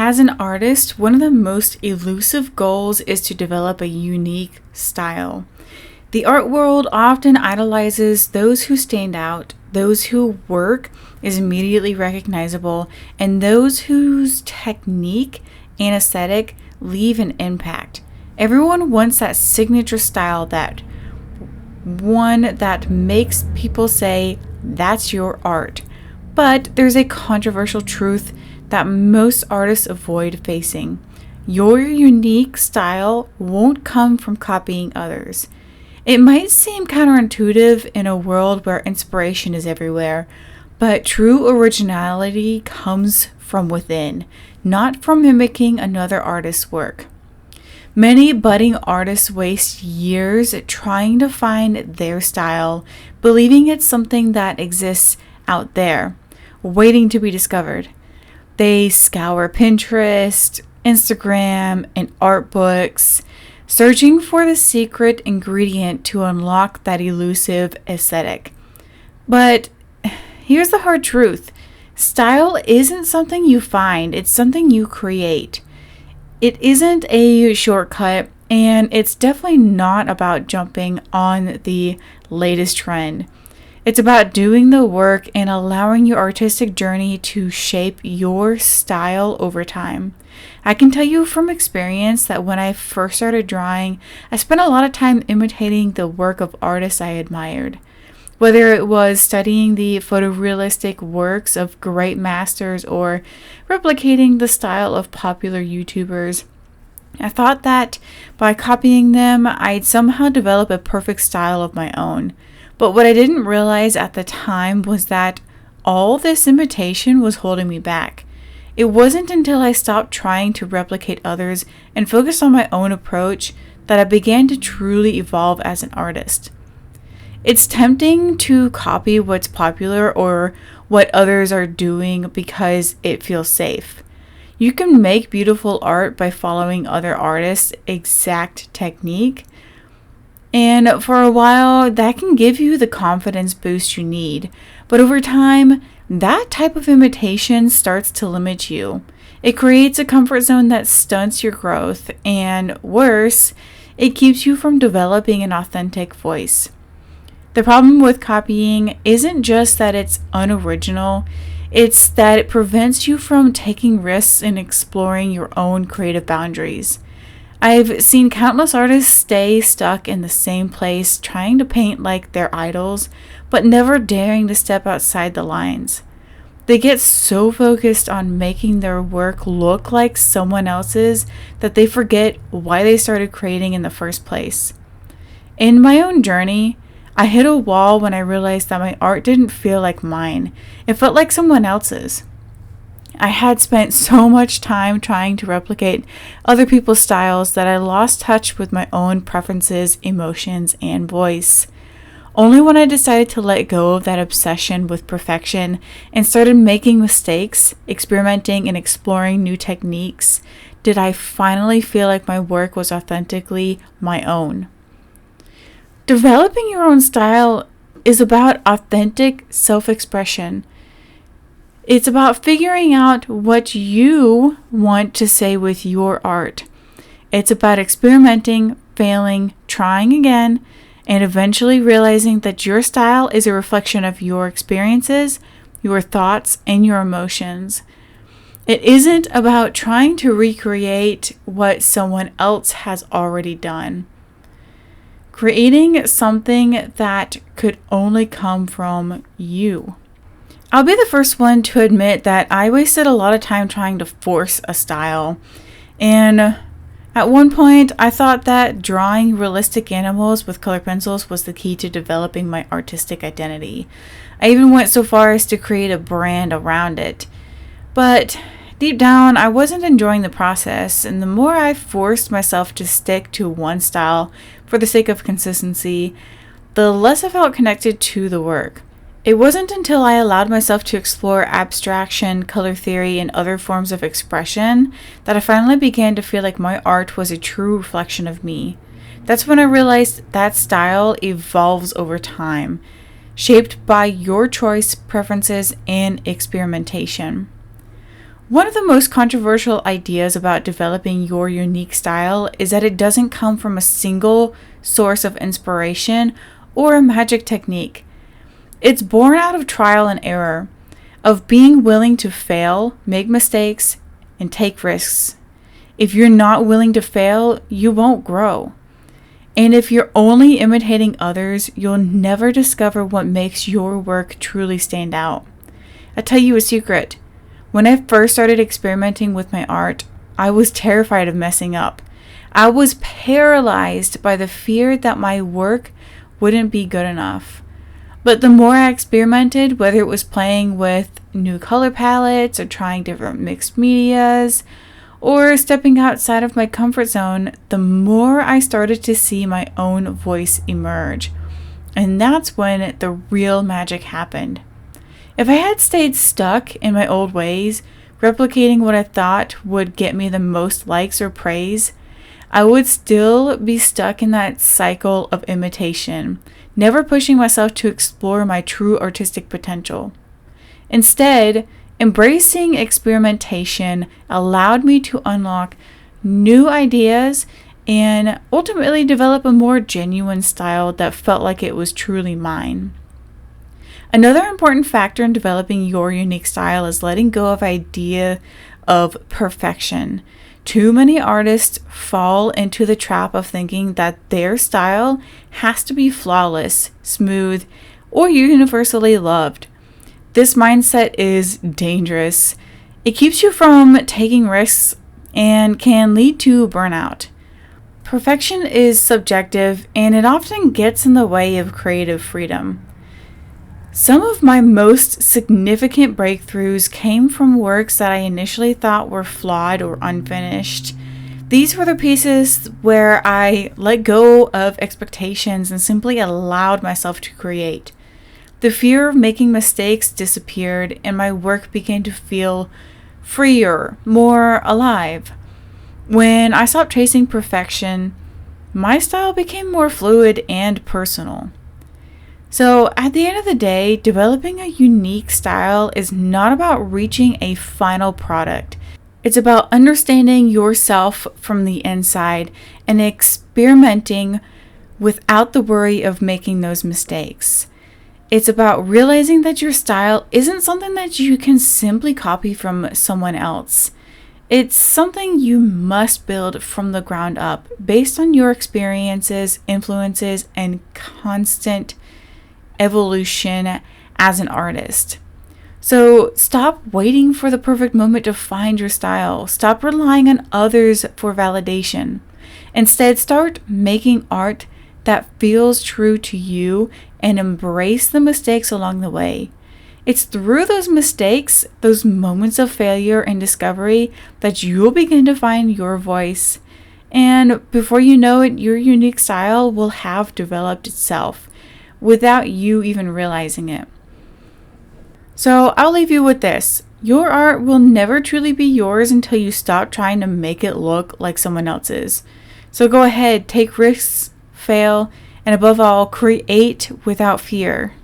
As an artist, one of the most elusive goals is to develop a unique style. The art world often idolizes those who stand out, those whose work is immediately recognizable, and those whose technique and aesthetic leave an impact. Everyone wants that signature style, that one that makes people say, that's your art. But there's a controversial truth that most artists avoid facing. Your unique style won't come from copying others. It might seem counterintuitive in a world where inspiration is everywhere, but true originality comes from within, not from mimicking another artist's work. Many budding artists waste years trying to find their style, believing it's something that exists out there, waiting to be discovered. They scour Pinterest, Instagram, and art books, searching for the secret ingredient to unlock that elusive aesthetic. But here's the hard truth. Style isn't something you find, it's something you create. It isn't a shortcut, and it's definitely not about jumping on the latest trend. It's about doing the work and allowing your artistic journey to shape your style over time. I can tell you from experience that when I first started drawing, I spent a lot of time imitating the work of artists I admired. Whether it was studying the photorealistic works of great masters or replicating the style of popular YouTubers, I thought that by copying them, I'd somehow develop a perfect style of my own. But what I didn't realize at the time was that all this imitation was holding me back. It wasn't until I stopped trying to replicate others and focused on my own approach that I began to truly evolve as an artist. It's tempting to copy what's popular or what others are doing because it feels safe. You can make beautiful art by following other artists' exact technique, and for a while that can give you the confidence boost you need. But over time, that type of imitation starts to limit you. It creates a comfort zone that stunts your growth, and worse, it keeps you from developing an authentic voice. The problem with copying isn't just that it's unoriginal, it's that it prevents you from taking risks and exploring your own creative boundaries. I've seen countless artists stay stuck in the same place, trying to paint like their idols, but never daring to step outside the lines. They get so focused on making their work look like someone else's that they forget why they started creating in the first place. In my own journey, I hit a wall when I realized that my art didn't feel like mine. It felt like someone else's. I had spent so much time trying to replicate other people's styles that I lost touch with my own preferences, emotions, and voice. Only when I decided to let go of that obsession with perfection and started making mistakes, experimenting, and exploring new techniques, did I finally feel like my work was authentically my own. Developing your own style is about authentic self-expression. It's about figuring out what you want to say with your art. It's about experimenting, failing, trying again, and eventually realizing that your style is a reflection of your experiences, your thoughts, and your emotions. It isn't about trying to recreate what someone else has already done. Creating something that could only come from you. I'll be the first one to admit that I wasted a lot of time trying to force a style. And at one point, I thought that drawing realistic animals with colored pencils was the key to developing my artistic identity. I even went so far as to create a brand around it. But deep down, I wasn't enjoying the process, and the more I forced myself to stick to one style for the sake of consistency, the less I felt connected to the work. It wasn't until I allowed myself to explore abstraction, color theory, and other forms of expression that I finally began to feel like my art was a true reflection of me. That's when I realized that style evolves over time, shaped by your choice, preferences, and experimentation. One of the most controversial ideas about developing your unique style is that it doesn't come from a single source of inspiration or a magic technique. It's born out of trial and error, of being willing to fail, make mistakes, and take risks. If you're not willing to fail, you won't grow. And if you're only imitating others, you'll never discover what makes your work truly stand out. I'll tell you a secret. When I first started experimenting with my art, I was terrified of messing up. I was paralyzed by the fear that my work wouldn't be good enough. But the more I experimented, whether it was playing with new color palettes or trying different mixed medias or stepping outside of my comfort zone, the more I started to see my own voice emerge. And that's when the real magic happened. If I had stayed stuck in my old ways, replicating what I thought would get me the most likes or praise, I would still be stuck in that cycle of imitation, never pushing myself to explore my true artistic potential. Instead, embracing experimentation allowed me to unlock new ideas and ultimately develop a more genuine style that felt like it was truly mine. Another important factor in developing your unique style is letting go of the idea of perfection. Too many artists fall into the trap of thinking that their style has to be flawless, smooth, or universally loved. This mindset is dangerous. It keeps you from taking risks and can lead to burnout. Perfection is subjective and it often gets in the way of creative freedom. Some of my most significant breakthroughs came from works that I initially thought were flawed or unfinished. These were the pieces where I let go of expectations and simply allowed myself to create. The fear of making mistakes disappeared and my work began to feel freer, more alive. When I stopped chasing perfection, my style became more fluid and personal. So at the end of the day, developing a unique style is not about reaching a final product. It's about understanding yourself from the inside and experimenting without the worry of making those mistakes. It's about realizing that your style isn't something that you can simply copy from someone else. It's something you must build from the ground up based on your experiences, influences, and constant evolution as an artist. So stop waiting for the perfect moment to find your style. Stop relying on others for validation. Instead, start making art that feels true to you and embrace the mistakes along the way. It's through those mistakes, those moments of failure and discovery, that you'll begin to find your voice. And before you know it, your unique style will have developed itself without you even realizing it. So I'll leave you with this. Your art will never truly be yours until you stop trying to make it look like someone else's. So go ahead, take risks, fail, and above all, create without fear.